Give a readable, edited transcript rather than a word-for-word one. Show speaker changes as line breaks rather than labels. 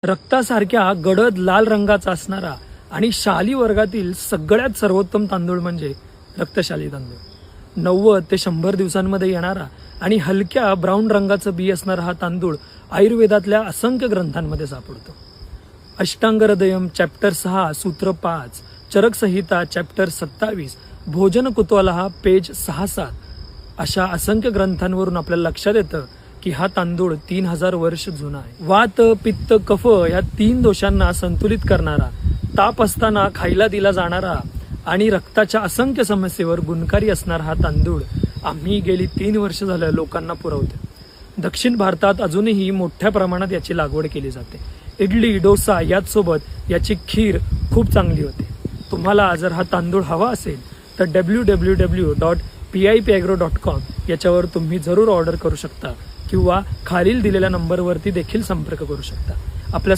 रक्तासारख्या गडद लाल रंगाचा असणारा आणि शाली वर्गातील सगळ्यात सर्वोत्तम तांदूळ म्हणजे रक्तशाली तांदूळ. 90 ते 100 दिवसांमध्ये येणारा आणि हलक्या ब्राऊन रंगाचं बी असणारा हा तांदूळ आयुर्वेदातल्या असंख्य ग्रंथांमध्ये सापडतो. अष्टांग हृदयम चॅप्टर 6 सूत्र 5, चरक संहिता चॅप्टर 27, भोजन कुतूहलः पेज 6-7 अशा असंख्य ग्रंथांवरून आपल्याला लक्षात येतं की हा तांदूळ 3000 वर्ष जुना आहे. वात, पित्त, कफ या 3 दोषांना संतुलित करणारा, ताप असताना खायला दिला जाणारा आणि रक्ताच्या असंख्य समस्येवर गुणकारी असणारा हा तांदूळ आम्ही गेली 3 वर्ष झालं लोकांना पुरवतो. दक्षिण भारतात अजूनही मोठ्या प्रमाणात याची लागवड केली जाते. इडली, डोसा याचसोबत याची खीर खूप चांगली होते. तुम्हाला जर हा तांदूळ हवा असेल तर www.pipagro.com याच्यावर तुम्ही जरूर ऑर्डर करू शकता किंवा खालील दिलेल्या नंबरवरती देखील संपर्क करू शकता. आपल्या